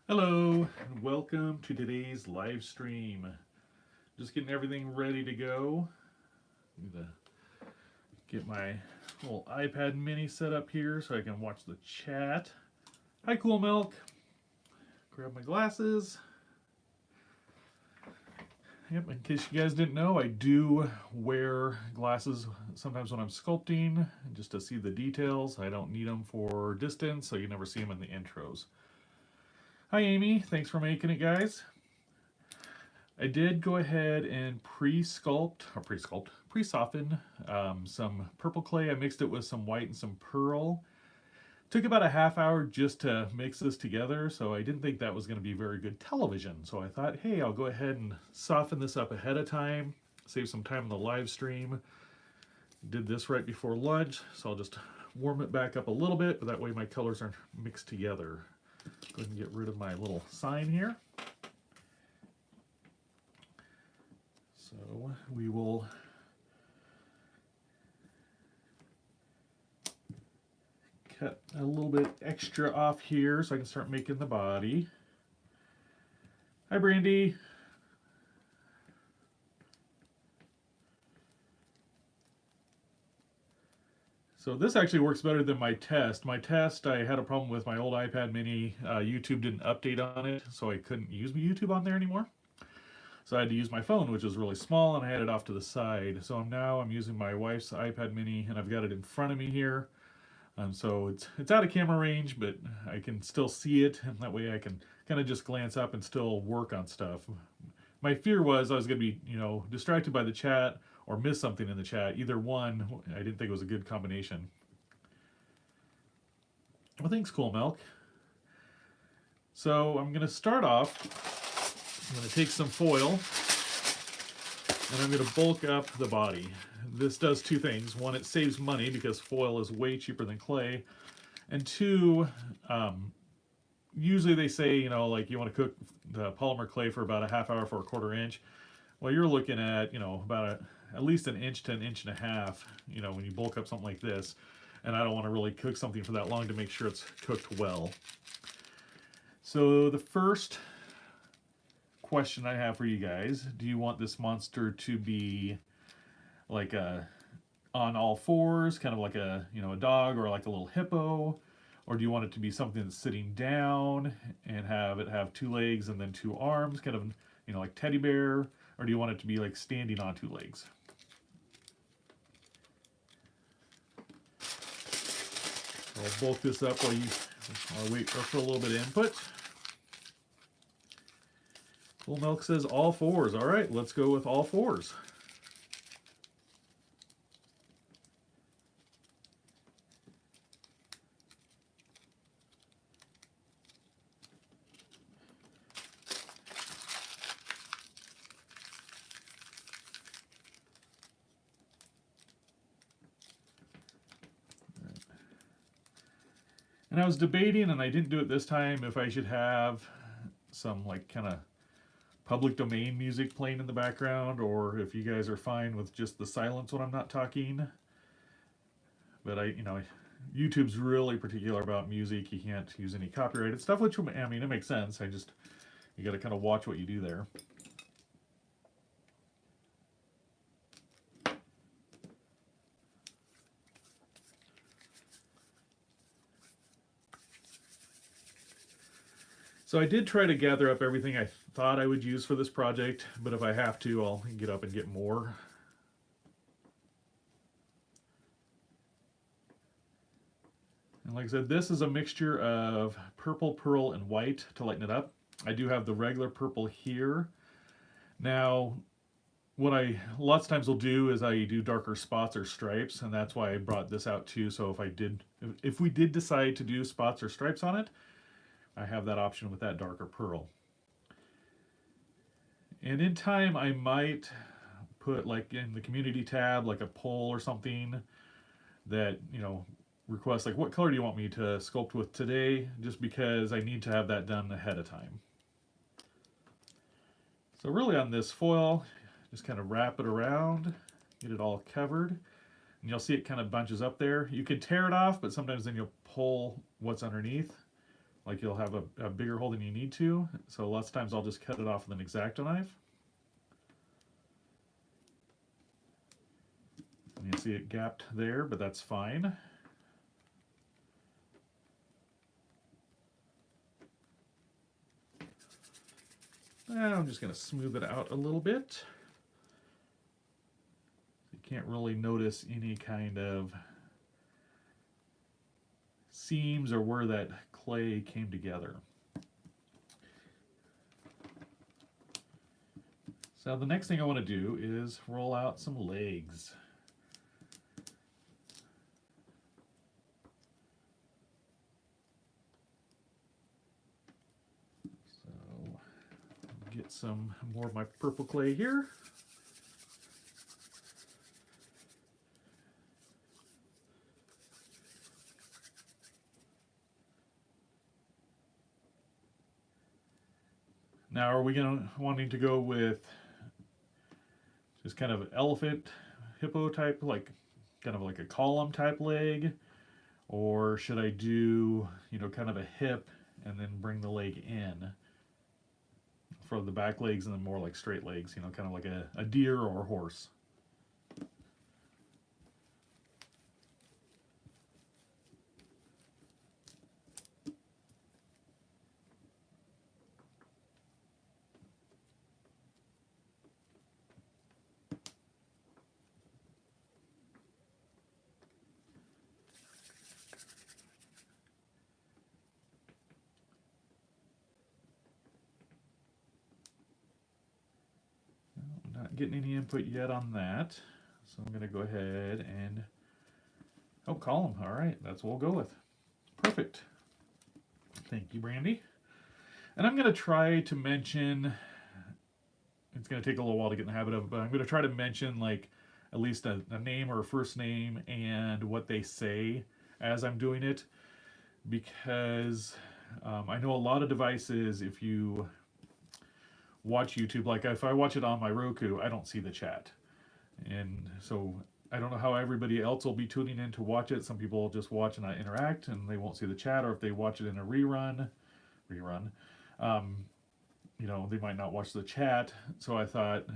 Hello and welcome to today's live stream. Just getting everything ready to go. I'm gonna get my little iPad mini set up here so I can watch the chat. Hi, Cool Milk. Grab my glasses. Yep, in case you guys didn't know, I do wear glasses sometimes when I'm sculpting just to see the details. I don't need them for distance, so you never see them in the intros. Hi, Amy. Thanks for making it, guys. I did go ahead and pre-soften some purple clay. I mixed it with some white and some pearl. Took about a half hour just to mix this together, so I didn't think that was going to be very good television. So I thought, hey, I'll go ahead and soften this up ahead of time, save some time in the live stream. Did this right before lunch, so I'll just warm it back up a little bit, but that way my colors aren't mixed together. Go ahead and get rid of my little sign here. So we will cut a little bit extra off here so I can start making the body. Hi, Brandy. So this actually works better than my test. My test, I had a problem with my old iPad mini. YouTube didn't update on it, so I couldn't use my YouTube on there anymore. So I had to use my phone, which was really small, and I had it off to the side. So now I'm using my wife's iPad mini, and I've got it in front of me here. So it's out of camera range, but I can still see it, and that way I can kind of just glance up and still work on stuff. My fear was I was going to be, distracted by the chat or miss something in the chat. Either one, I didn't think it was a good combination. Well, thanks, Cool Milk. So I'm going to start off. I'm going to take some foil, and I'm going to bulk up the body. This does two things. One, it saves money because foil is way cheaper than clay. And two, usually they say, like you want to cook the polymer clay for about a half hour for a quarter inch. Well, you're looking at, about at least an inch to an inch and a half, when you bulk up something like this. And I don't want to really cook something for that long to make sure it's cooked well. So the first question I have for you guys, do you want this monster to be like on all fours, kind of like a dog or like a little hippo, or do you want it to be something that's sitting down and have two legs and then two arms, kind of like teddy bear, or do you want it to be like standing on two legs? So I'll bulk this up while I'll wait for a little bit of input. Cool Milk says all fours. All right, let's go with all fours. And I was debating, and I didn't do it this time, if I should have some like kind of public domain music playing in the background, or if you guys are fine with just the silence when I'm not talking. But YouTube's really particular about music. You can't use any copyrighted stuff, which, I mean, it makes sense. You got to kind of watch what you do there. So I did try to gather up everything I thought I would use for this project, but if I have to, I'll get up and get more. And like I said, this is a mixture of purple, pearl, and white to lighten it up. I do have the regular purple here. Now, what I lots of times will do is I do darker spots or stripes, and that's why I brought this out too. So if we did decide to do spots or stripes on it, I have that option with that darker pearl. And in time, I might put, like in the community tab, like a poll or something that, request like, what color do you want me to sculpt with today? Just because I need to have that done ahead of time. So really on this foil, just kind of wrap it around, get it all covered. And you'll see it kind of bunches up there. You can tear it off, but sometimes then you'll pull what's underneath. Like you'll have a bigger hole than you need to. So lots of times I'll just cut it off with an X-Acto knife. And you see it gapped there, but that's fine. Now I'm just going to smooth it out a little bit. You can't really notice any kind of seams or where that clay came together. So the next thing I want to do is roll out some legs. So get some more of my purple clay here. Now, are we wanting to go with just kind of elephant, hippo type, like kind of like a column type leg? Or should I do, you know, kind of a hip and then bring the leg in for the back legs and then more like straight legs, you know, kind of like a deer or a horse? Not getting any input yet on that, so I'm going to go ahead and, oh, column, all right, that's what we'll go with. Perfect. Thank you, Brandy. And I'm going to try to mention, it's going to take a little while to get in the habit of it, but I'm going to try to mention like at least a name or a first name and what they say as I'm doing it, because I know a lot of devices, if you watch YouTube, like if I watch it on my Roku, I don't see the chat. And so I don't know how everybody else will be tuning in to watch it. Some people will just watch and not interact and they won't see the chat, or if they watch it in a rerun, you know, they might not watch the chat. So I thought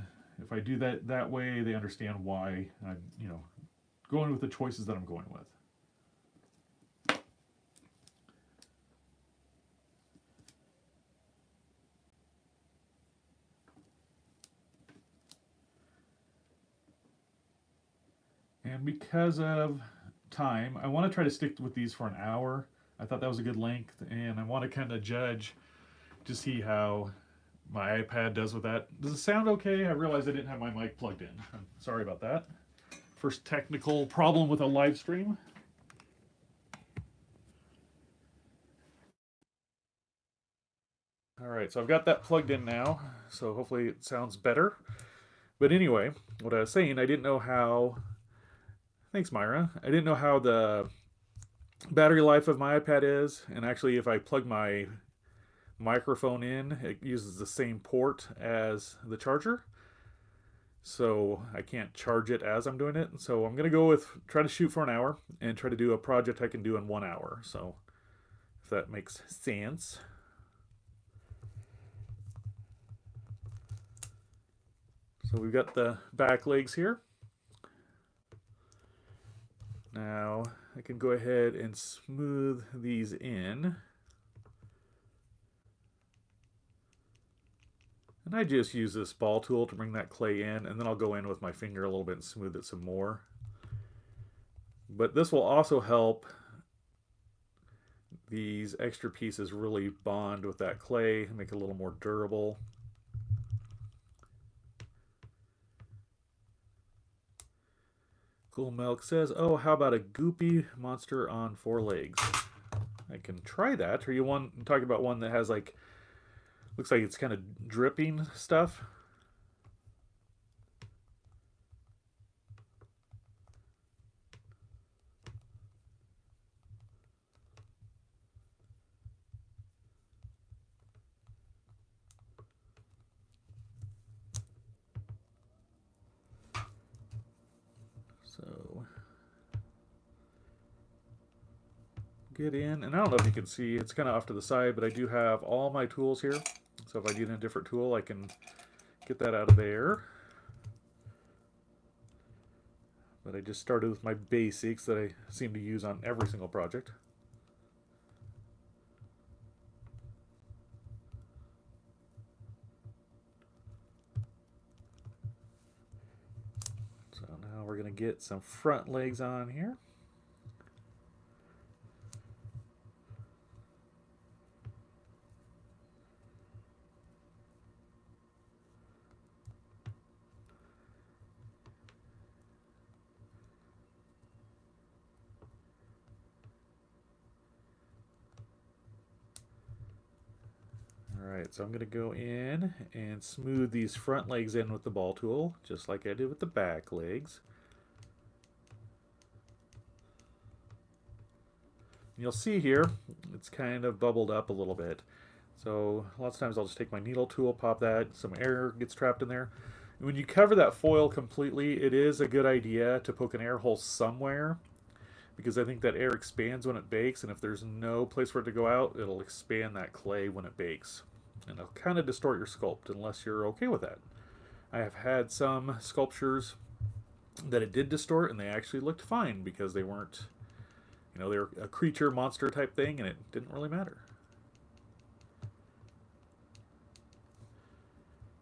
if I do that way, they understand why I'm, you know, going with the choices that I'm going with. And because of time, I want to try to stick with these for an hour. I thought that was a good length, and I want to kind of judge to see how my iPad does with that. Does it sound okay? I realized I didn't have my mic plugged in. I'm sorry about that. First technical problem with a live stream. All right, so I've got that plugged in now, so hopefully it sounds better. But anyway, what I was saying, I didn't know how, thanks Myra, I didn't know how the battery life of my iPad is, and actually if I plug my microphone in, it uses the same port as the charger, so I can't charge it as I'm doing it. So I'm gonna go with try to shoot for an hour and try to do a project I can do in 1 hour, so if that makes sense. So we've got the back legs here. Now I can go ahead and smooth these in. And I just use this ball tool to bring that clay in, and then I'll go in with my finger a little bit and smooth it some more. But this will also help these extra pieces really bond with that clay and make it a little more durable. Cool Milk says, oh, how about a goopy monster on 4 legs? I can try that. Or you want talking about one that has like, looks like it's kind of dripping stuff? So get in, and I don't know if you can see, it's kind of off to the side, but I do have all my tools here. So if I need a different tool, I can get that out of there. But I just started with my basics that I seem to use on every single project. So now we're going to get some front legs on here. Alright, so I'm going to go in and smooth these front legs in with the ball tool, just like I did with the back legs. And you'll see here, it's kind of bubbled up a little bit. So lots of times I'll just take my needle tool, pop that, some air gets trapped in there. And when you cover that foil completely, it is a good idea to poke an air hole somewhere, because I think that air expands when it bakes, and if there's no place for it to go out, it'll expand that clay when it bakes. And it'll kind of distort your sculpt, unless you're okay with that. I have had some sculptures that it did distort, and they actually looked fine, because they weren't, you know, they were a creature, monster type thing, and it didn't really matter.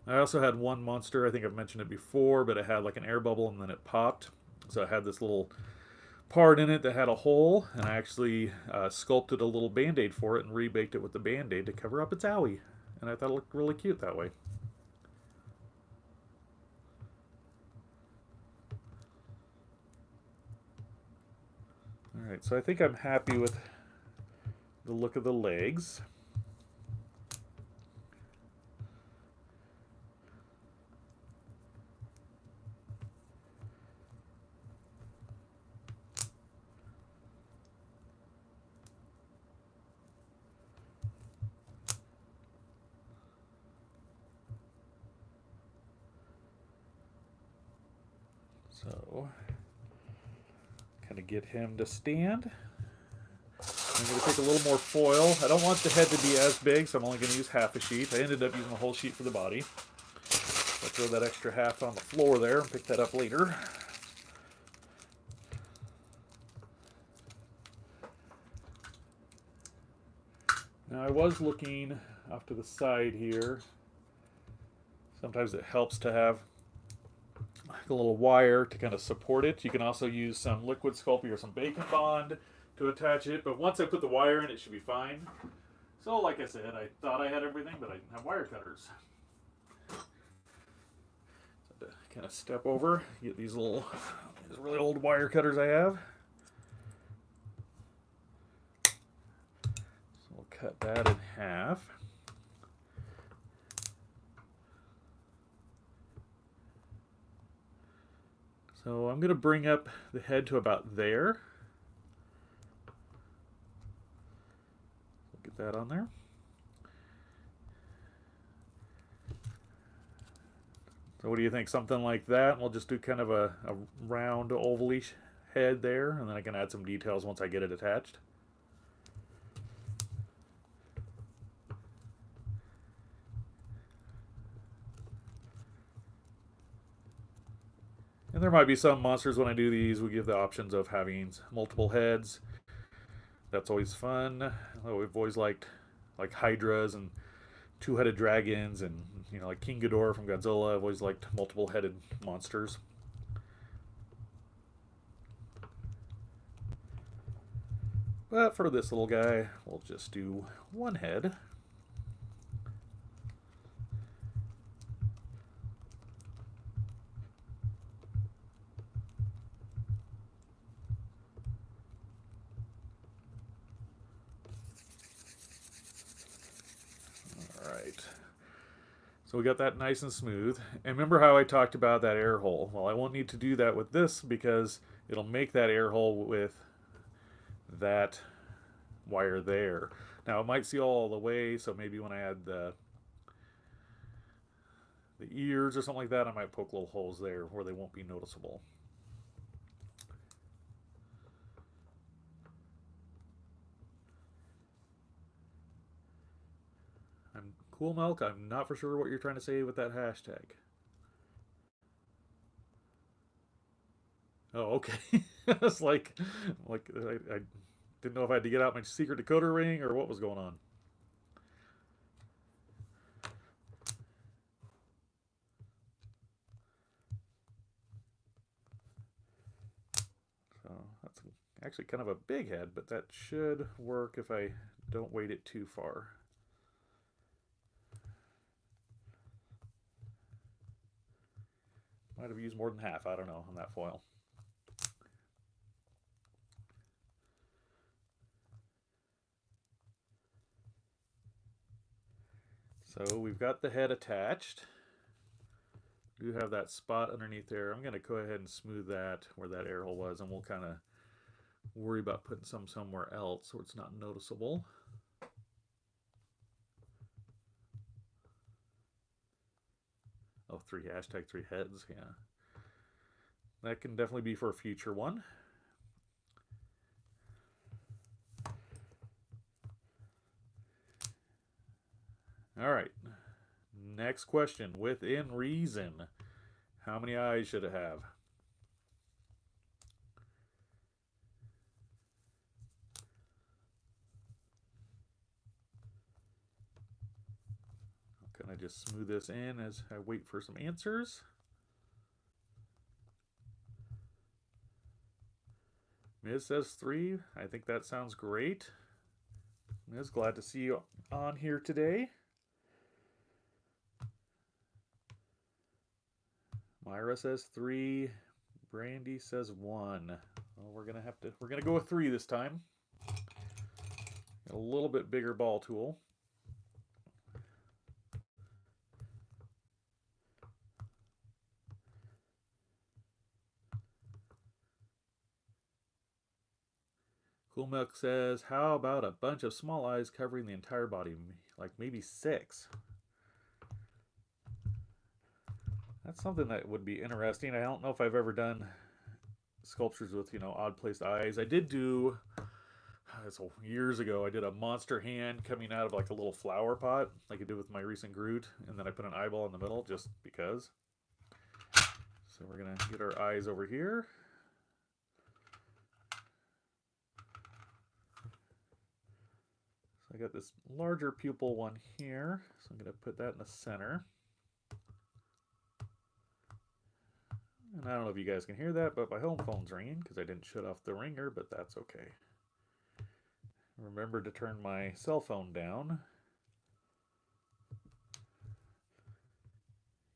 I also had one monster, I think I've mentioned it before, but it had like an air bubble and then it popped. So it had this little part in it that had a hole, and I actually sculpted a little band-aid for it and rebaked it with the band-aid to cover up its owie. And I thought it looked really cute that way. Alright, so I think I'm happy with the look of the legs. So, kind of get him to stand. I'm going to take a little more foil. I don't want the head to be as big, so I'm only going to use half a sheet. I ended up using a whole sheet for the body. I'll throw that extra half on the floor there and pick that up later. Now I was looking off to the side here. Sometimes it helps to have a little wire to kind of support it. You can also use some liquid Sculpey or some Bacon Bond to attach it, but once I put the wire in, it should be fine. So like I said, I thought I had everything, but I didn't have wire cutters. So to kind of step over, get these really old wire cutters I have. So we'll cut that in half. So I'm going to bring up the head to about there. Get that on there. So what do you think? Something like that. We'll just do kind of a round oval-ish head there, and then I can add some details once I get it attached. And there might be some monsters when I do these, we give the options of having multiple heads. That's always fun. We've always liked like Hydras and two-headed dragons, and you know, like King Ghidorah from Godzilla. I've always liked multiple-headed monsters. But for this little guy, we'll just do one head. So we got that nice and smooth. And remember how I talked about that air hole? Well, I won't need to do that with this because it'll make that air hole with that wire there. Now it might seal all the way, so maybe when I add the ears or something like that, I might poke little holes there where they won't be noticeable. Cool Milk, I'm not for sure what you're trying to say with that hashtag. Oh, okay. It's like I didn't know if I had to get out my secret decoder ring or what was going on. So that's actually kind of a big head, but that should work if I don't weight it too far. Might have used more than half, I don't know, on that foil. So we've got the head attached. Do have that spot underneath there. I'm going to go ahead and smooth that where that air hole was, and we'll kind of worry about putting some somewhere else so it's not noticeable. Oh, hashtag 3 heads, yeah. That can definitely be for a future one. All right. Next question. Within reason, how many eyes should it have? I'm going to just smooth this in as I wait for some answers. Ms. says 3. I think that sounds great. Ms., glad to see you on here today. Myra says 3. Brandy says 1. Well, we're gonna go with 3 this time. Got a little bit bigger ball tool. Cool Milk says, how about a bunch of small eyes covering the entire body? Like maybe 6. That's something that would be interesting. I don't know if I've ever done sculptures with, odd placed eyes. I did do, so years ago, I did a monster hand coming out of like a little flower pot, like I did with my recent Groot, and then I put an eyeball in the middle just because. So we're going to get our eyes over here. So I got this larger pupil one here, so I'm going to put that in the center. And I don't know if you guys can hear that, but my home phone's ringing because I didn't shut off the ringer, but that's okay. Remember to turn my cell phone down.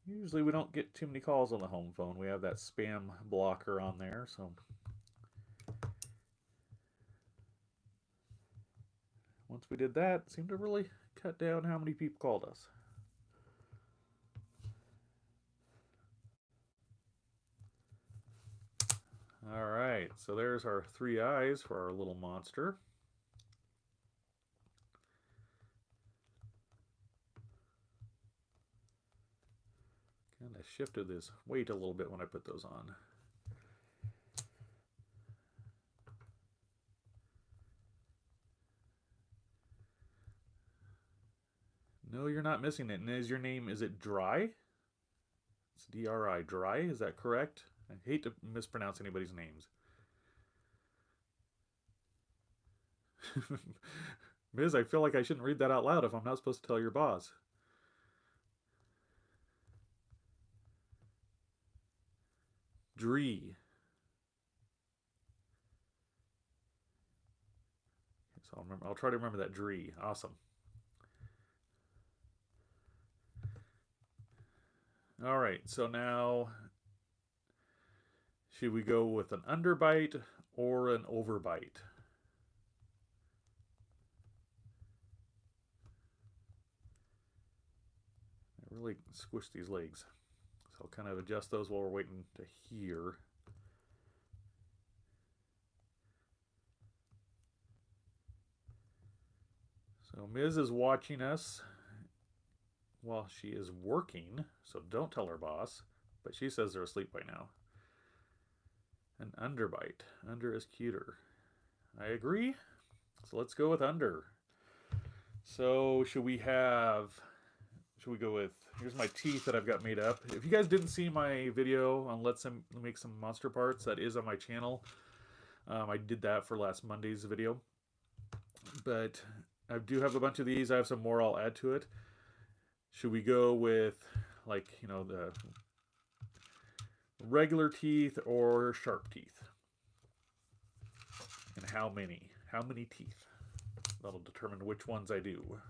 Usually we don't get too many calls on the home phone. We have that spam blocker on there, so once we did that, it seemed to really cut down how many people called us. All right, so there's our 3 eyes for our little monster. Kind of shifted this weight a little bit when I put those on. No, you're not missing it. And is your name, is it Dry? It's D-R-I, Dry, is that correct? I hate to mispronounce anybody's names. Ms., I feel like I shouldn't read that out loud if I'm not supposed to tell your boss. Dree. So I'll try to remember that Dree. Awesome. All right, so now should we go with an underbite or an overbite? I really squish these legs. So I'll kind of adjust those while we're waiting to hear. So Ms. is watching us while she is working, so don't tell her boss, but she says they're asleep by now. An underbite. Under is cuter. I agree. So let's go with under. So should we have should we go with? Here's my teeth that I've got made up. If you guys didn't see my video on Let's Make Some Monster Parts, that is on my channel. I did that for last Monday's video. But I do have a bunch of these. I have some more I'll add to it. Should we go with, like, you know, the regular teeth or sharp teeth? And how many? How many teeth? That'll determine which ones I do.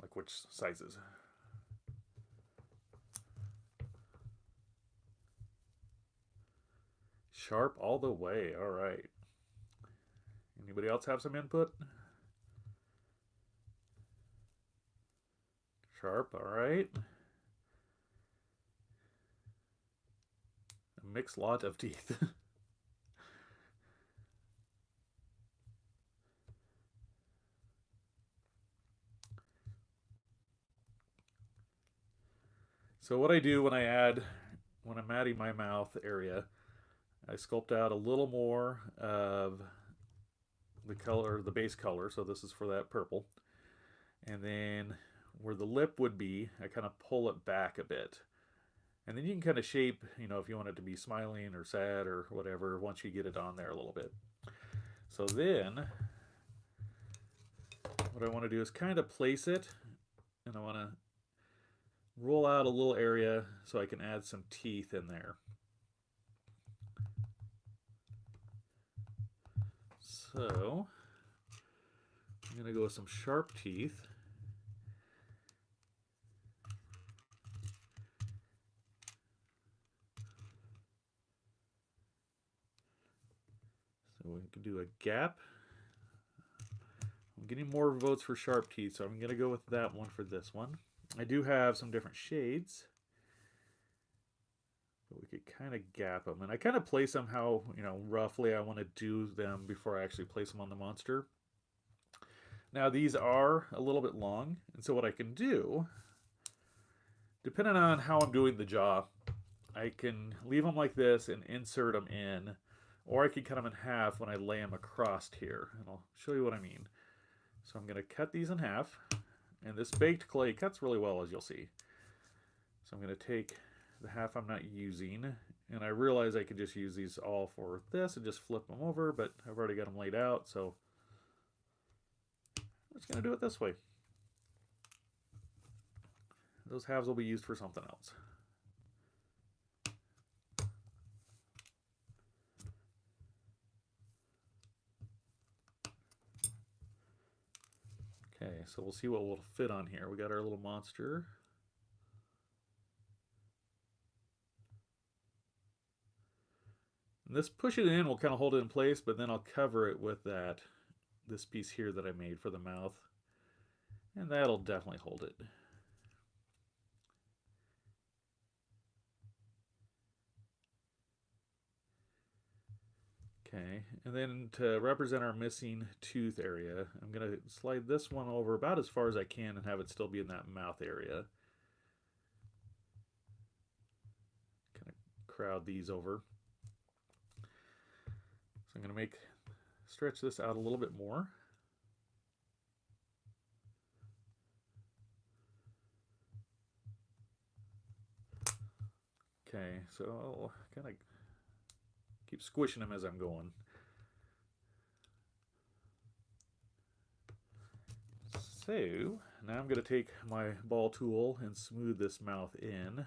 Like which sizes. Sharp all the way. All right. Anybody else have some input? Sharp. All right. A mixed lot of teeth. So what I do when I'm adding my mouth area, I sculpt out a little more of the color, the base color. So this is for that purple. And then where the lip would be, I kind of pull it back a bit. And then you can kind of shape, you know, if you want it to be smiling or sad or whatever, once you get it on there a little bit. So then what I want to do is kind of place it, and I want to roll out a little area so I can add some teeth in there. So I'm going to go with some sharp teeth. So we can do a gap. I'm getting more votes for sharp teeth, so I'm going to go with that one for this one. I do have some different shades, but we could kind of gap them. And I kind of place them how, you know, roughly I want to do them before I actually place them on the monster. Now these are a little bit long, and so what I can do, depending on how I'm doing the jaw, I can leave them like this and insert them in, or I can cut them in half when I lay them across here, and I'll show you what I mean. So I'm going to cut these in half, and this baked clay cuts really well, as you'll see. So I'm going to take the half I'm not using, and I realize I could just use these all for this and just flip them over, but I've already got them laid out, so I'm just going to do it this way. Those halves will be used for something else. Okay, so we'll see what will fit on here. We got our little monster. And this push it in will kind of hold it in place, but then I'll cover it with this piece here that I made for the mouth. And that'll definitely hold it. Okay, and then to represent our missing tooth area, I'm going to slide this one over about as far as I can and have it still be in that mouth area. Kind of crowd these over. So I'm going to stretch this out a little bit more. Okay, so I'll kind of keep squishing them as I'm going. So now I'm going to take my ball tool and smooth this mouth in.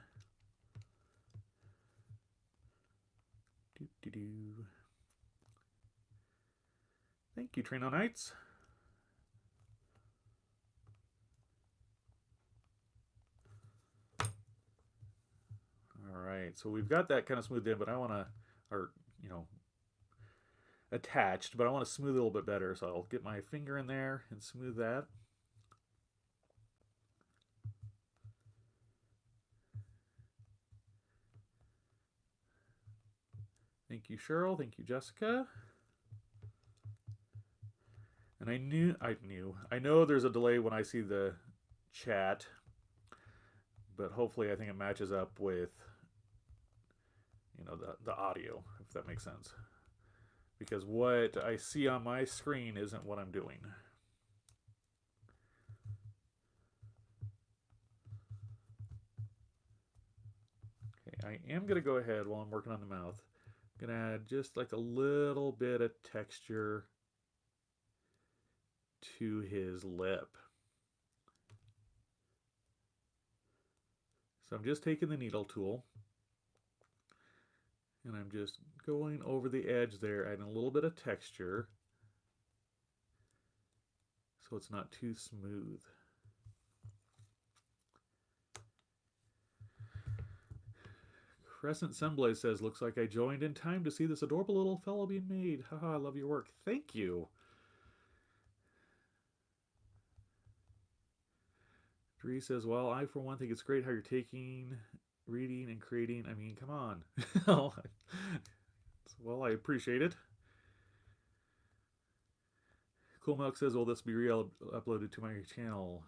Doo-doo-doo. Thank you, Trino Knights. All right, so we've got that kind of smoothed in, but I want to, or, you know, attached, but I want to smooth it a little bit better. So I'll get my finger in there and smooth that. Thank you, Cheryl. Thank you, Jessica. And I know there's a delay when I see the chat, but hopefully I think it matches up with, you know, the audio, if that makes sense. Because what I see on my screen isn't what I'm doing. I am going to go ahead while I'm working on the mouth. I'm going to add just like a little bit of texture to his lip. So I'm just taking the needle tool and I'm just going over the edge there, adding a little bit of texture so it's not too smooth. Crescent Sunblaze says, looks like I joined in time to see this adorable little fellow being made. Haha, I love your work. Thank you. Dree says, well, I for one think it's great how you're taking, reading, and creating. I mean, come on. Well, I appreciate it. Cool Milk says, will this be uploaded to my channel?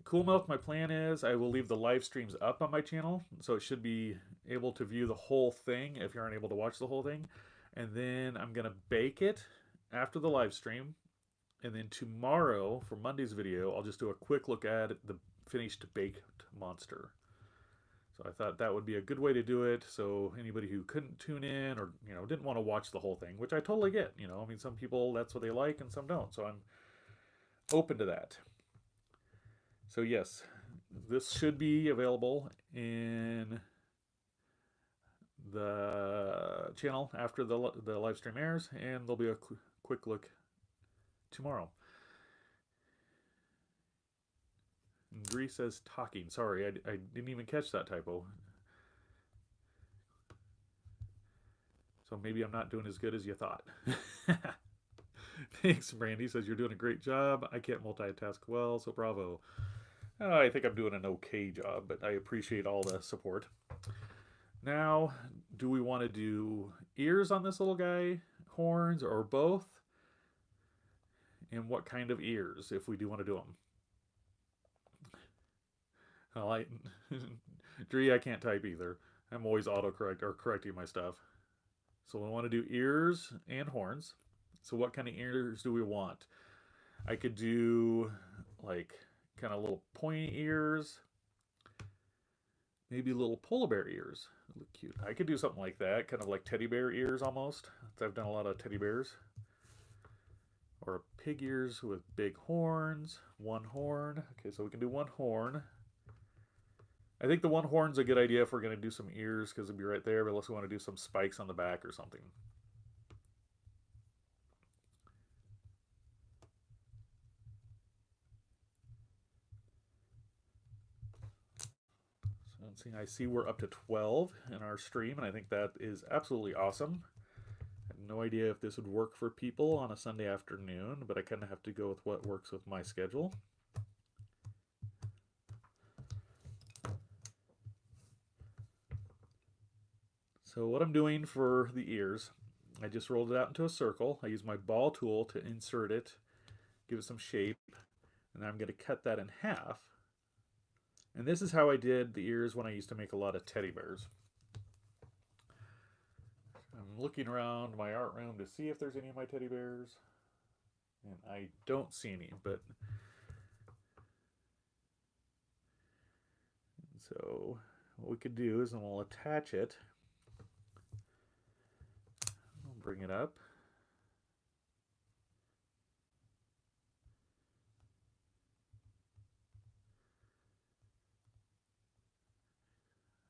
Cool Milk, my plan is I will leave the live streams up on my channel, so it should be able to view the whole thing if you aren't able to watch the whole thing. And then I'm going to bake it after the live stream. And then tomorrow, for Monday's video, I'll just do a quick look at the finished baked monster. So I thought that would be a good way to do it, so anybody who couldn't tune in or didn't want to watch the whole thing, which I totally get. I mean, some people, that's what they like and some don't. So I'm open to that. So yes, this should be available in the channel after the live stream airs, and there'll be a quick look tomorrow. And Dree says talking. Sorry, I didn't even catch that typo. So maybe I'm not doing as good as you thought. Thanks, Brandy says you're doing a great job. I can't multitask well, so bravo. I think I'm doing an okay job, but I appreciate all the support. Now, do we want to do ears on this little guy, horns, or both? And what kind of ears, if we do want to do them? Well, Dree, I can't type either. I'm always autocorrect or correcting my stuff. So we want to do ears and horns. So what kind of ears do we want? I could do like kind of little pointy ears. Maybe little polar bear ears. Look cute. I could do something like that, kind of like teddy bear ears almost. I've done a lot of teddy bears. Or pig ears with big horns. One horn. Okay, so we can do one horn. I think the one horn's a good idea if we're going to do some ears because it'll be right there, but unless we want to do some spikes on the back or something. So I see we're up to 12 in our stream, and I think that is absolutely awesome. I have no idea if this would work for people on a Sunday afternoon, but I kind of have to go with what works with my schedule. So what I'm doing for the ears, I just rolled it out into a circle. I use my ball tool to insert it, give it some shape, and I'm going to cut that in half. And this is how I did the ears when I used to make a lot of teddy bears. I'm looking around my art room to see if there's any of my teddy bears, and I don't see any, but so what we could do is we'll attach it. I'll bring it up.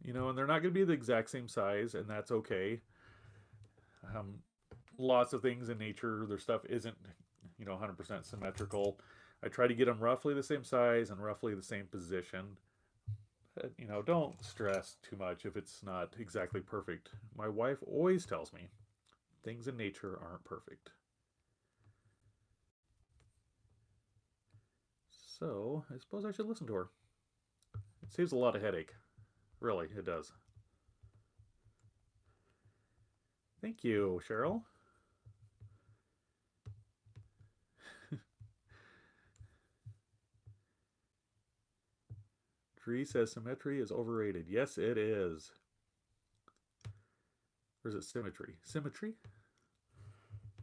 And they're not going to be the exact same size, and that's okay. Lots of things in nature, their stuff isn't, 100% symmetrical. I try to get them roughly the same size and roughly the same position. But, don't stress too much if it's not exactly perfect. My wife always tells me things in nature aren't perfect. So I suppose I should listen to her. It saves a lot of headache. Really, it does. Thank you, Cheryl. Dree says symmetry is overrated. Yes, it is. Or is it symmetry? Symmetry?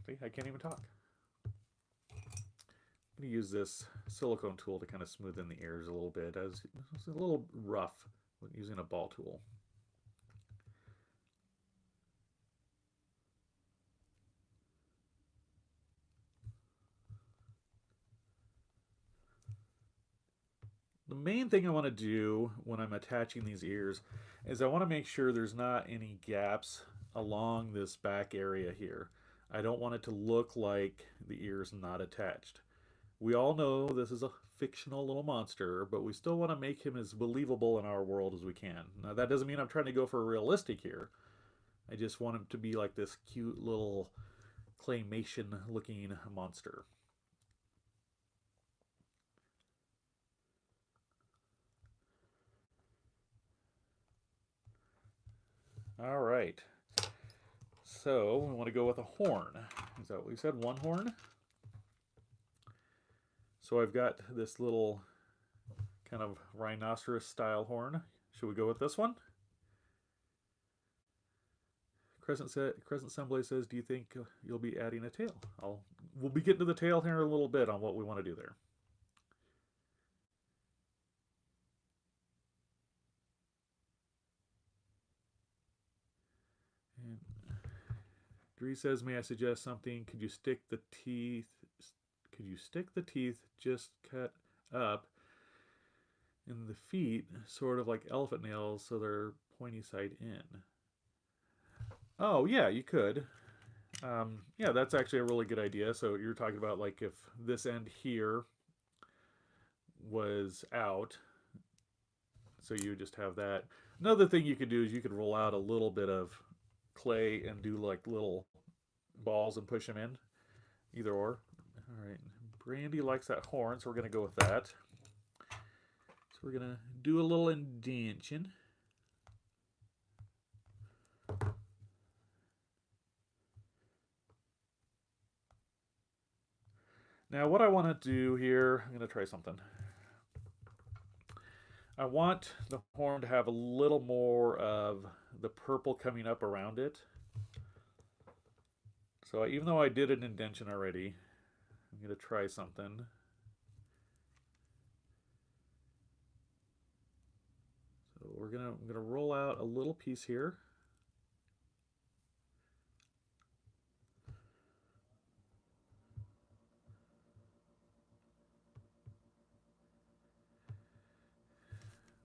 See, I can't even talk. I'm going to use this silicone tool to kind of smooth in the ears a little bit, as it's a little rough using a ball tool. the main thing I want to do when I'm attaching these ears is I want to make sure there's not any gaps along this back area here. I don't want it to look like the ear's not attached. We all know this is a fictional little monster, but we still want to make him as believable in our world as we can. Now, that doesn't mean I'm trying to go for realistic here. I just want him to be like this cute little claymation looking monster. All right. So we want to go with a horn. Is that what we said? One horn? So I've got this little kind of rhinoceros style horn. Should we go with this one? Crescent Semblé says, do you think you'll be adding a tail? We'll be getting to the tail here in a little bit on what we want to do there. And Dree says, may I suggest something? Could you stick the teeth just cut up in the feet, sort of like elephant nails, so they're pointy side in? Oh, yeah, you could. Yeah, that's actually a really good idea. So you're talking about like if this end here was out, so you would just have that. Another thing you could do is you could roll out a little bit of clay and do like little balls and push them in. Either or. All right. Brandy likes that horn, so we're going to go with that. So we're going to do a little indentation. Now what I want to do here, I'm going to try something. I want the horn to have a little more of the purple coming up around it. So even though I did an indentation already, I'm going to try something. So I'm going to roll out a little piece here.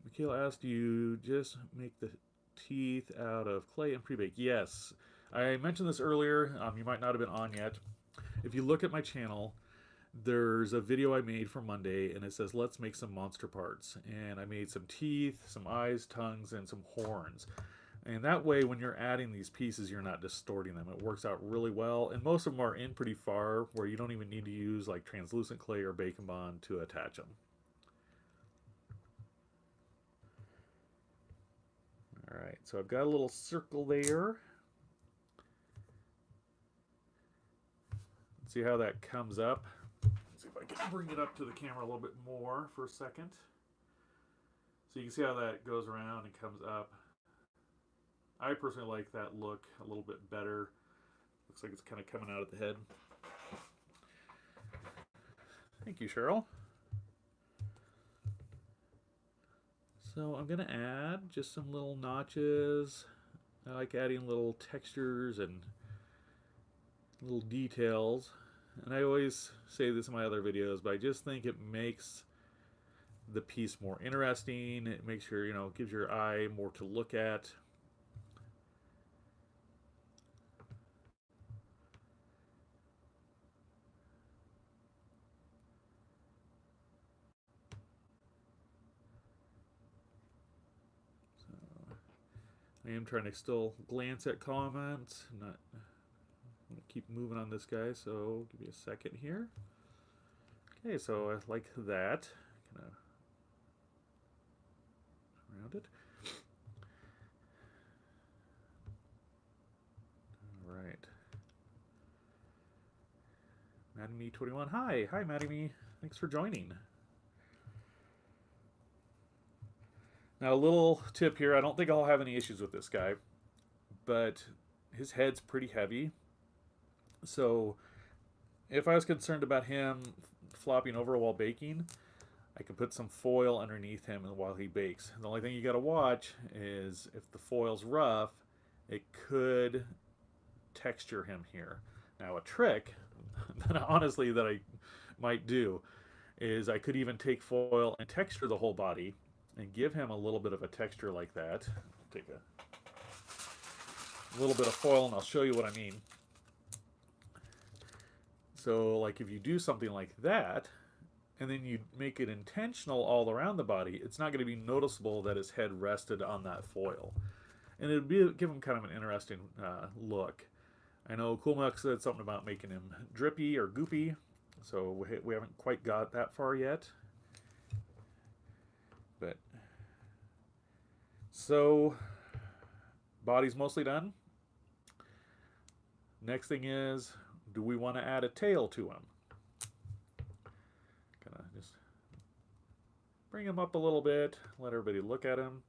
Mikhail asked, you just make the teeth out of clay and pre-bake? Yes. I mentioned this earlier. You might not have been on yet. If you look at my channel, there's a video I made for Monday, and it says, let's make some monster parts. And I made some teeth, some eyes, tongues, and some horns. And that way, when you're adding these pieces, you're not distorting them. It works out really well. And most of them are in pretty far, where you don't even need to use like translucent clay or bacon bond to attach them. All right, so I've got a little circle there. Let's see how that comes up. Let's see if I can bring it up to the camera a little bit more for a second. So you can see how that goes around and comes up. I personally like that look a little bit better. Looks like it's kind of coming out at the head. Thank you, Cheryl. So I'm going to add just some little notches. I like adding little textures and little details. And I always say this in my other videos, but I just think it makes the piece more interesting. It makes your, gives your eye more to look at. I am trying to still glance at comments. I'm going to keep moving on this guy, so give me a second here. Okay, so I like that. Kind of around it. All right. MaddieMe21. Hi, MaddieMe. Thanks for joining. Now, a little tip here. I don't think I'll have any issues with this guy, but his head's pretty heavy. So if I was concerned about him flopping over while baking, I can put some foil underneath him while he bakes. The only thing you got to watch is if the foil's rough, it could texture him here. Now, a trick that honestly that I might do is I could even take foil and texture the whole body and give him a little bit of a texture like that. Take a little bit of foil and I'll show you what I mean. So like if you do something like that, and then you make it intentional all around the body, it's not going to be noticeable that his head rested on that foil. And it would give him kind of an interesting look. I know Cool Milk said something about making him drippy or goopy, so we haven't quite got that far yet. But so body's mostly done. Next thing is, do we want to add a tail to him? Kind of just bring him up a little bit, let everybody look at him.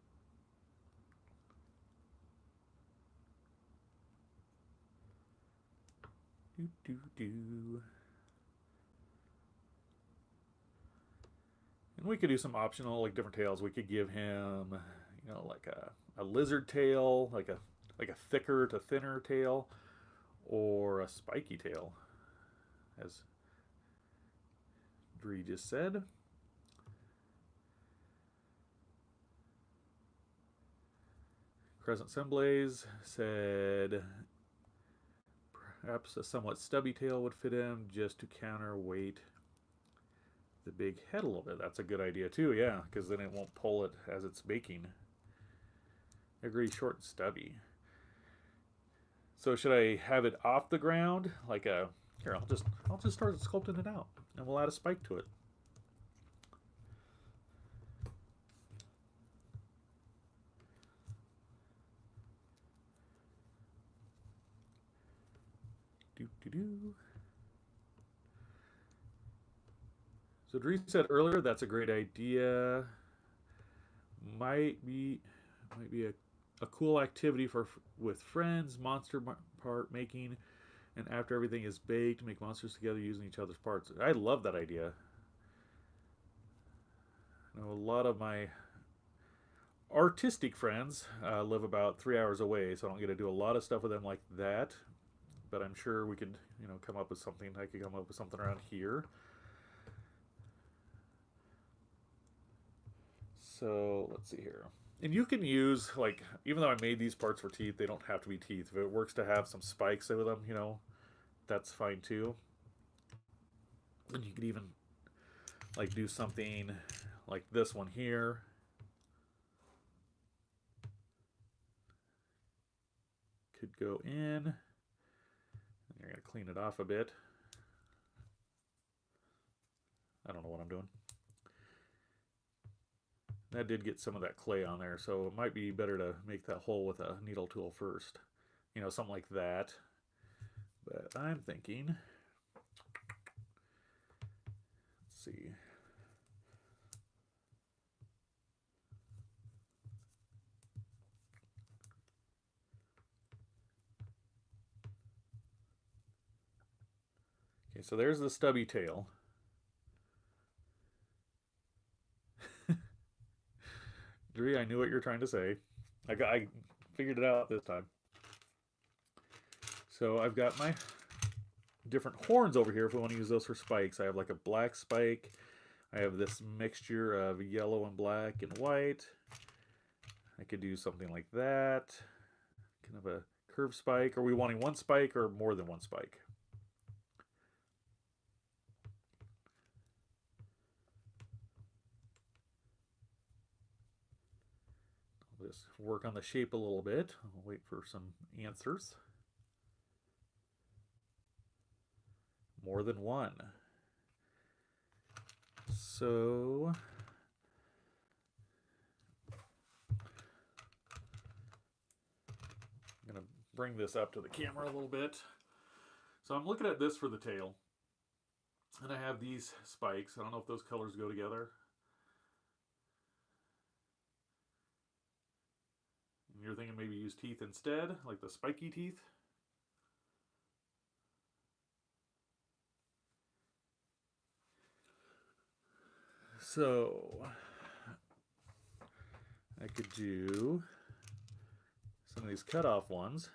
Do, do, do. And we could do some optional, like different tails. We could give him, you know, like a lizard tail, like a thicker to thinner tail, or a spiky tail, as Dree just said. Crescent Sunblaze said perhaps a somewhat stubby tail would fit him just to counterweight the big head a little bit. That's a good idea too, yeah, because then it won't pull it as it's baking. I agree, short and stubby. So should I have it off the ground? Like a, here, I'll just start sculpting it out, and we'll add a spike to it. Do do do. So Dree said earlier that's a great idea. Might be a cool activity with friends, monster part making, and after everything is baked, make monsters together using each other's parts. I love that idea. I know a lot of my artistic friends live about 3 hours away, so I don't get to do a lot of stuff with them like that. But I'm sure we could, you know, come up with something. I could come up with something around here. So let's see here. And you can use, like, even though I made these parts for teeth, they don't have to be teeth. If it works to have some spikes with them, you know, that's fine too. And you could even, like, do something like this one here. Could go in. You're going to clean it off a bit. I don't know what I'm doing. That did get some of that clay on there, so it might be better to make that hole with a needle tool first. You know, something like that. But I'm thinking, let's see. Okay, so there's the stubby tail. Dree, I knew what you were trying to say. I figured it out this time. So I've got my different horns over here if we want to use those for spikes. I have like a black spike. I have this mixture of yellow and black and white. I could do something like that. Kind of a curved spike. Are we wanting one spike or more than one spike? Just work on the shape a little bit. I'll wait for some answers. More than one. So I'm going to bring this up to the camera a little bit. So I'm looking at this for the tail. And I have these spikes. I don't know if those colors go together. You're thinking maybe use teeth instead, like the spiky teeth. So I could do some of these cut-off ones,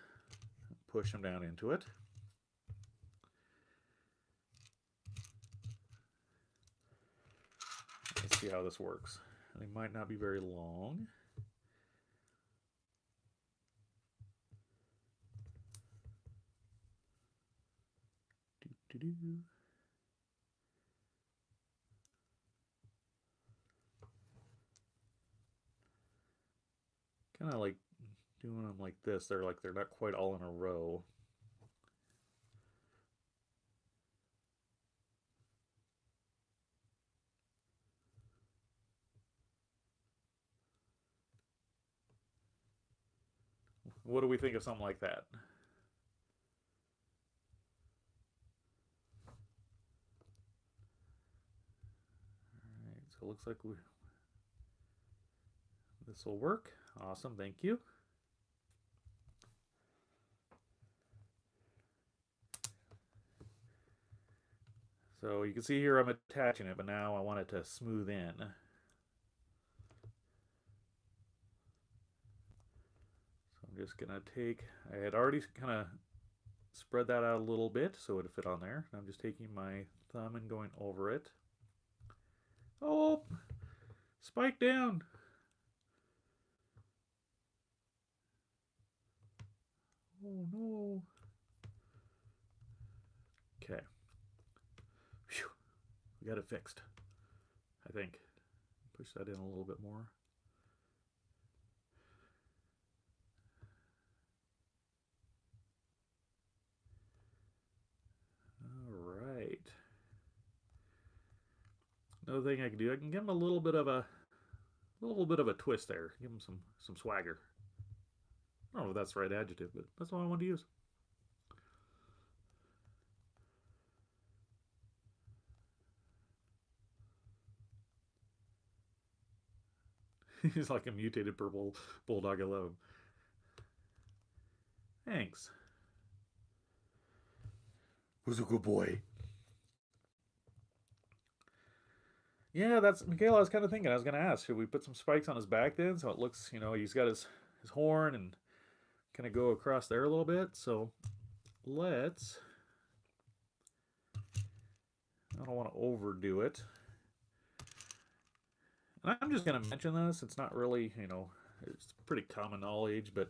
push them down into it. see how this works. They might not be very long. Kind of like doing them like this. They're not quite all in a row. What do we think of something like that? All right, so it looks like this will work. Awesome, thank you. So you can see here I'm attaching it, but now I want it to smooth in. So I'm just gonna take, I had already kind of spread that out a little bit so it would fit on there. I'm just taking my thumb and going over it. Oh, spike down. Oh no. Okay. Whew. We got it fixed, I think. Push that in a little bit more. All right. Another thing I can do, I can give him a little bit of a twist there. Give him some swagger. I don't know if that's the right adjective, but that's all I want to use. He's like a mutated purple bulldog. I love him. Thanks. Who's a good boy? Yeah, that's Michaela. I was kind of thinking. I was going to ask, should we put some spikes on his back then, so it looks, you know, he's got his horn and kind of go across there a little bit. So let's. I don't want to overdo it. And I'm just going to mention this. It's not really, you know, it's pretty common knowledge, but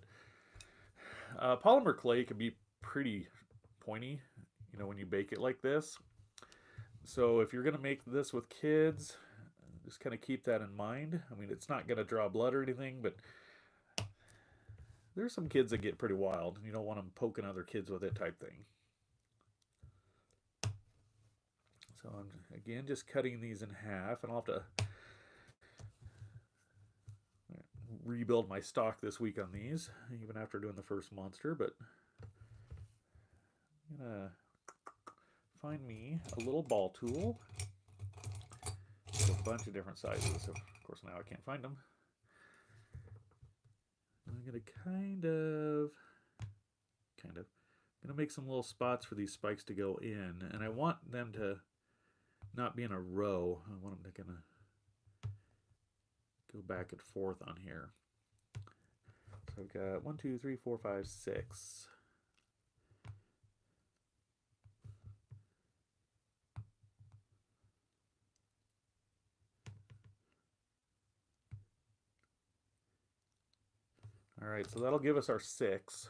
polymer clay can be pretty pointy, you know, when you bake it like this. So if you're going to make this with kids, just kind of keep that in mind. I mean, it's not going to draw blood or anything, but there's some kids that get pretty wild. You don't want them poking other kids with it type thing. So I'm, again, just cutting these in half, and I'll have to rebuild my stock this week on these, even after doing the first monster, but I'm gonna find me a little ball tool with a bunch of different sizes. So of course now I can't find them. I'm gonna kind of gonna make some little spots for these spikes to go in, and I want them to not be in a row. I want them to kind of go back and forth on here. So I've got 1, 2, 3, 4, 5, 6. All right, so that'll give us our 6.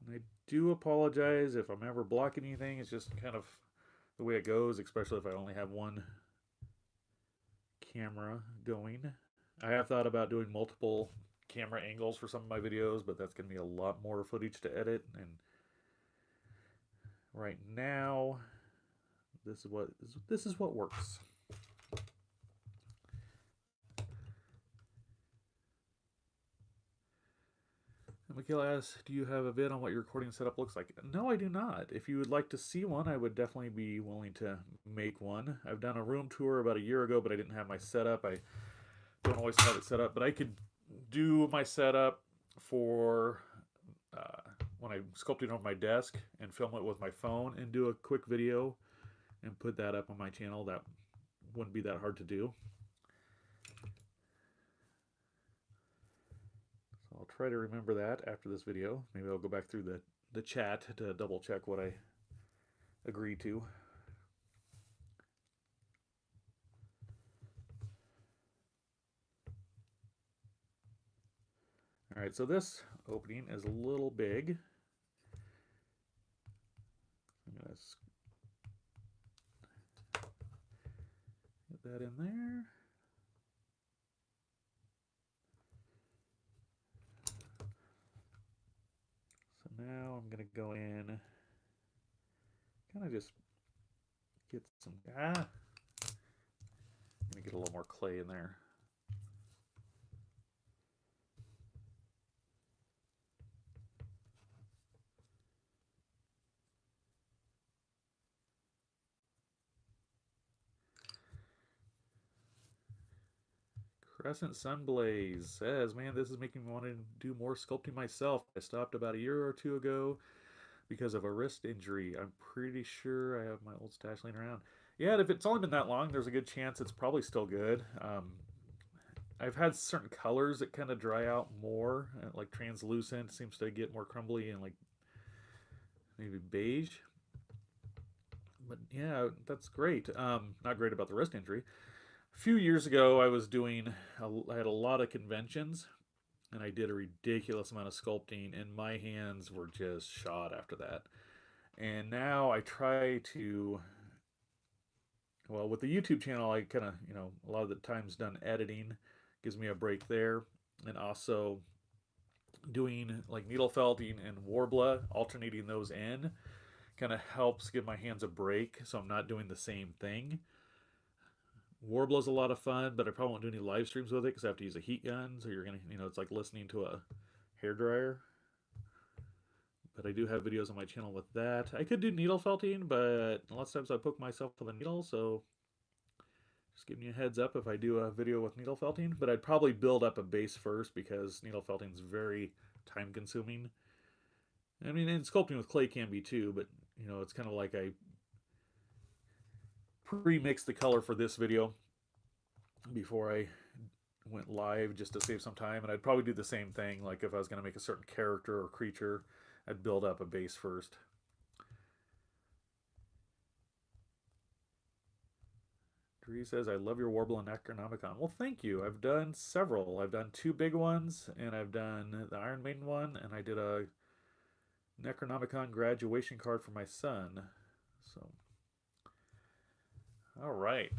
And I do apologize if I'm ever blocking anything. It's just kind of the way it goes, especially if I only have one camera going. I have thought about doing multiple camera angles for some of my videos, but that's going to be a lot more footage to edit. And right now, this is what works. Michaela asks, do you have a vid on what your recording setup looks like? No, I do not. If you would like to see one, I would definitely be willing to make one. I've done a room tour about a year ago, but I didn't have my setup. I don't always have it set up, but I could do my setup for when I'm sculpting on my desk and film it with my phone and do a quick video and put that up on my channel. That wouldn't be that hard to do. I'll try to remember that after this video. Maybe I'll go back through the chat to double check what I agree to. All right, so this opening is a little big. I'm going to get that in there. So now I'm going to go in, kind of just get some, I'm going to get a little more clay in there. Crescent Sunblaze says, man, this is making me want to do more sculpting myself. I stopped about a year or two ago because of a wrist injury. I'm pretty sure I have my old stash laying around. Yeah, if it's only been that long, there's a good chance it's probably still good. I've had certain colors that kind of dry out more, like translucent seems to get more crumbly and like maybe beige. But yeah, that's great. Not great about the wrist injury. A few years ago, I had a lot of conventions, and I did a ridiculous amount of sculpting, and my hands were just shot after that. And now I try to, well, with the YouTube channel, I kind of, a lot of the times done editing, gives me a break there, and also doing like needle felting and warbler, alternating those in, kind of helps give my hands a break, so I'm not doing the same thing. Warbler's a lot of fun, but I probably won't do any live streams with it because I have to use a heat gun. So you're gonna, it's like listening to a hair dryer. But I do have videos on my channel with that. I could do needle felting, but a lot of times I poke myself with a needle, so just giving you a heads up if I do a video with needle felting. But I'd probably build up a base first because needle felting is very time consuming. I mean, and sculpting with clay can be too, but it's kind of like I pre-mixed the color for this video before I went live just to save some time, and I'd probably do the same thing. Like if I was going to make a certain character or creature, I'd build up a base first. Dree says, I love your Warble and Necronomicon. Well, thank you. I've done several. I've done 2 big ones, and I've done the Iron Maiden one, and I did a Necronomicon graduation card for my son. So, all right.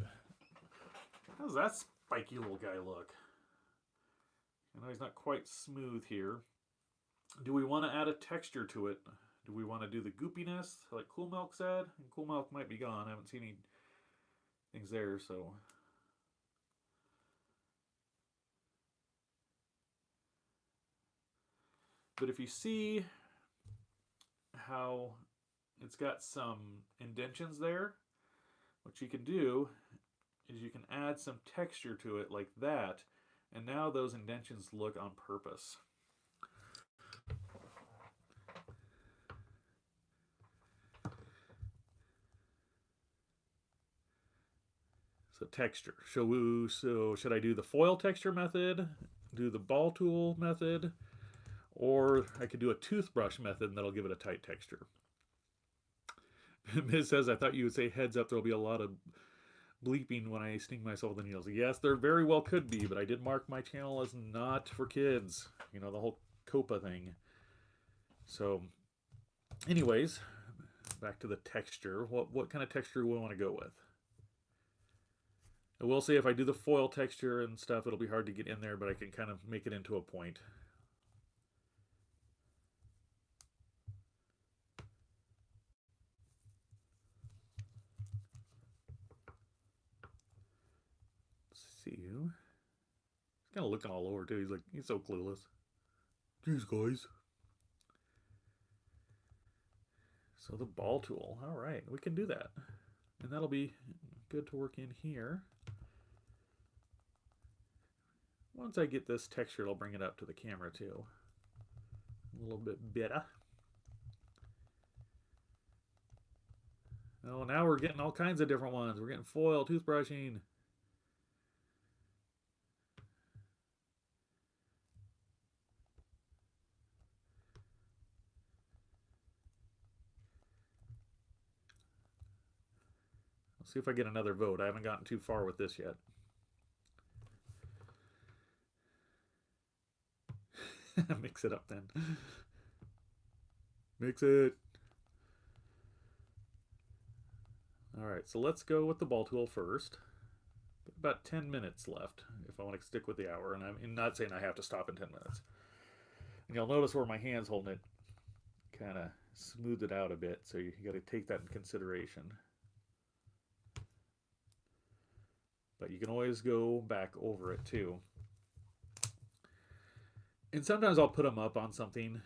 How does that spiky little guy look? I know he's not quite smooth here. Do we want to add a texture to it? Do we want to do the goopiness like Cool Milk said? And Cool Milk might be gone. I haven't seen any things there, so. But if you see how it's got some indentions there, what you can do is you can add some texture to it like that, and now those indentions look on purpose. So texture. So should I do the foil texture method, do the ball tool method, or I could do a toothbrush method and that'll give it a tight texture. Miz says, I thought you would say heads up, there'll be a lot of bleeping when I sting myself with the needles. Yes, there very well could be, but I did mark my channel as not for kids. The whole COPA thing. So, anyways, back to the texture. What kind of texture do we want to go with? I will say if I do the foil texture and stuff, it'll be hard to get in there, but I can kind of make it into a point. Let's see you. He's kind of looking all over too. He's so clueless. Jeez, guys. So the ball tool. All right, we can do that. And that'll be good to work in here. Once I get this texture, I'll bring it up to the camera too. A little bit better. Oh, now we're getting all kinds of different ones. We're getting foil, toothbrushing. see if I get another vote. I haven't gotten too far with this yet. Mix it up then. Mix it. Alright, so let's go with the ball tool first. About 10 minutes left if I want to stick with the hour, and I'm not saying I have to stop in 10 minutes. And you'll notice where my hand's holding it kind of smoothed it out a bit, so you got to take that in consideration. But you can always go back over it too. And sometimes I'll put them up on something.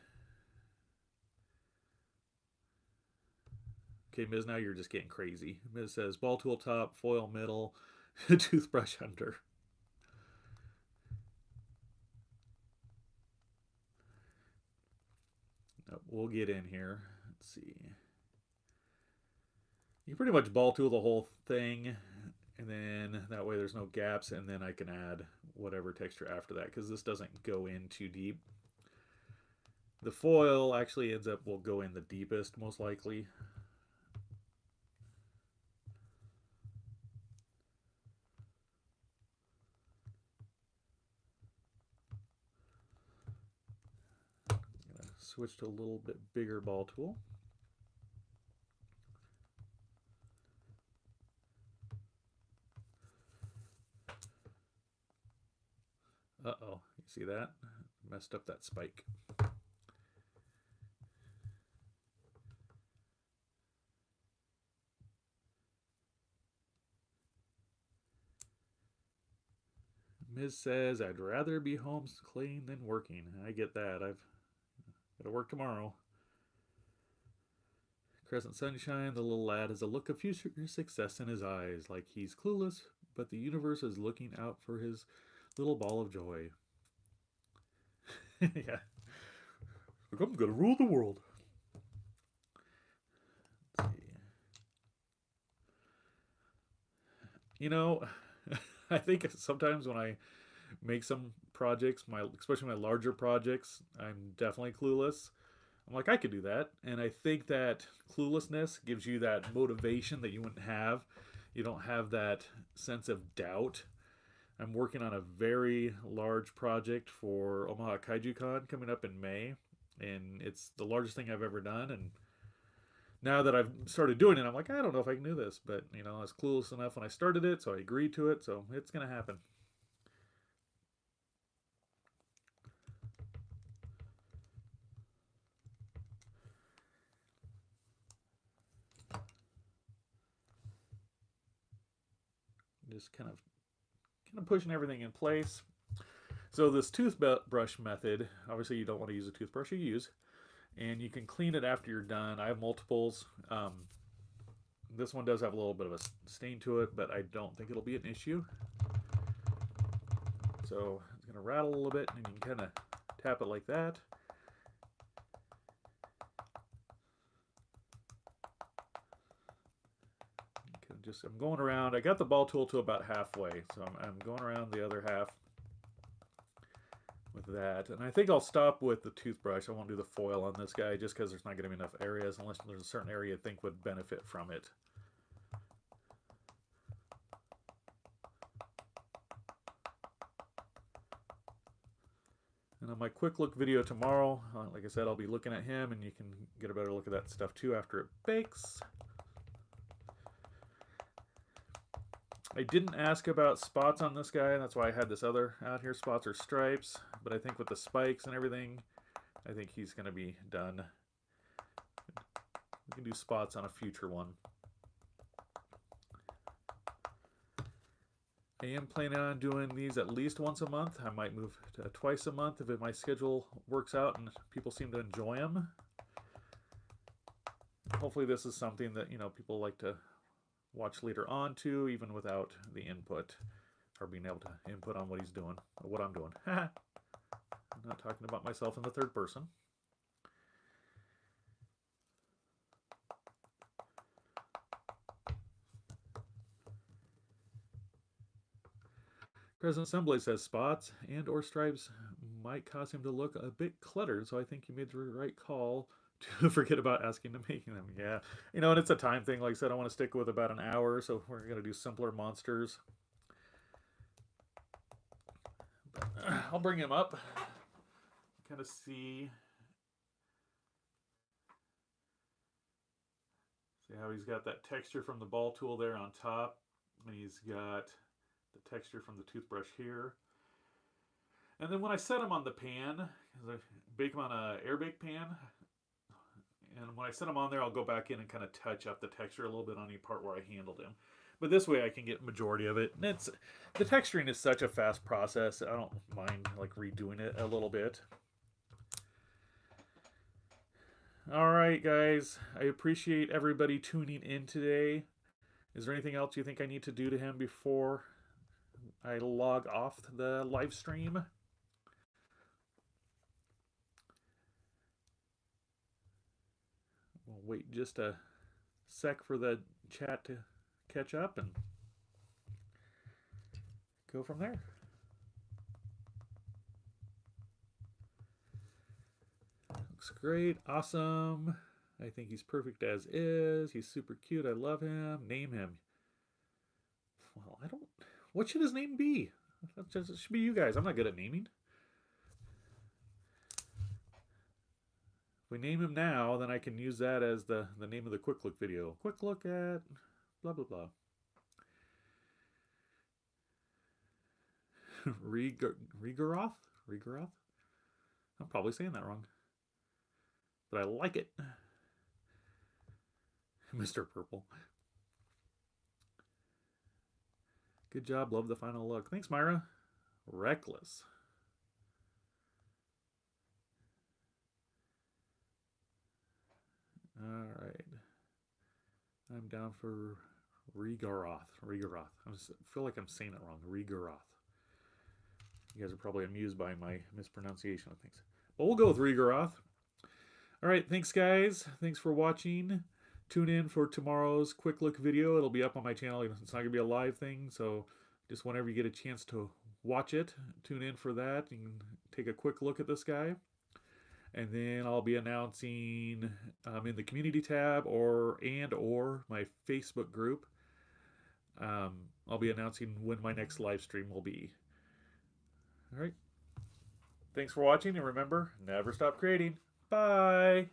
Okay, Ms., now you're just getting crazy. Ms. says ball tool top, foil middle, toothbrush under. We'll get in here. Let's see. You pretty much ball tool the whole thing, and then that way there's no gaps, and then I can add whatever texture after that, because this doesn't go in too deep. The foil actually will go in the deepest, most likely. I'm gonna switch to a little bit bigger ball tool. Uh-oh, you see that? Messed up that spike. Ms. says, I'd rather be home clean than working. I get that. I've got to work tomorrow. Crescent Sunshine, the little lad has a look of future success in his eyes, like he's clueless, but the universe is looking out for his little ball of joy. Yeah. Look, I'm gonna rule the world. Let's see. You know, I think sometimes when I make some projects, especially my larger projects, I'm definitely clueless. I'm like, I could do that. And I think that cluelessness gives you that motivation that you wouldn't have. You don't have that sense of doubt. I'm working on a very large project for Omaha Kaiju Con coming up in May. And it's the largest thing I've ever done. And now that I've started doing it, I'm like, I don't know if I can do this. But, you know, I was clueless enough when I started it, so I agreed to it. So it's going to happen. Just kind of pushing everything in place. So this toothbrush method, obviously you don't want to use a toothbrush you use, and you can clean it after you're done. I have multiples. This one does have a little bit of a stain to it, but I don't think it'll be an issue. So it's going to rattle a little bit, and you can kind of tap it like that. I'm going around. I got the ball tool to about halfway, so I'm going around the other half with that. And I think I'll stop with the toothbrush. I won't do the foil on this guy just because there's not going to be enough areas unless there's a certain area I think would benefit from it. And on my quick look video tomorrow, like I said, I'll be looking at him, and you can get a better look at that stuff too after it bakes. I didn't ask about spots on this guy. That's why I had this other out here, spots or stripes. But I think with the spikes and everything, I think he's going to be done. We can do spots on a future one. I am planning on doing these at least once a month. I might move to twice a month if my schedule works out and people seem to enjoy them. Hopefully this is something that, you know, people like to watch later on too, even without the input or being able to input on what he's doing or what I'm doing. I'm not talking about myself in the third person. President Assembly says spots and or stripes might cause him to look a bit cluttered, so I think you made the right call to forget about asking to making them. Yeah, you know, and it's a time thing. Like I said, I want to stick with about an hour, so we're gonna do simpler monsters. But, I'll bring him up, kind of see how he's got that texture from the ball tool there on top, and he's got the texture from the toothbrush here. And then when I set him on the pan, because I bake him on an air bake pan, and when I set him on there, I'll go back in and kind of touch up the texture a little bit on any part where I handled him. But this way I can get majority of it. And the texturing is such a fast process. I don't mind like redoing it a little bit. All right, guys. I appreciate everybody tuning in today. Is there anything else you think I need to do to him before I log off the live stream? We'll wait just a sec for the chat to catch up and go from there. Looks great. Awesome. I think he's perfect as is. He's super cute. I love him. Name him. Well, I don't... What should his name be? It should be you guys. I'm not good at naming. If we name him now, then I can use that as the name of the quick look video. Quick look at blah, blah, blah. Rigaroth? I'm probably saying that wrong. But I like it. Mr. Purple. Good job. Love the final look. Thanks, Myra. Reckless. All right. I'm down for Rigaroth. I feel like I'm saying it wrong. Rigaroth. You guys are probably amused by my mispronunciation of things. But we'll go with Rigaroth. All right. Thanks, guys. Thanks for watching. Tune in for tomorrow's quick look video. It'll be up on my channel. It's not going to be a live thing, so just whenever you get a chance to watch it, tune in for that. You can take a quick look at this guy. And then I'll be announcing in the community tab or my Facebook group. I'll be announcing when my next live stream will be. All right. Thanks for watching, and remember, never stop creating. Bye.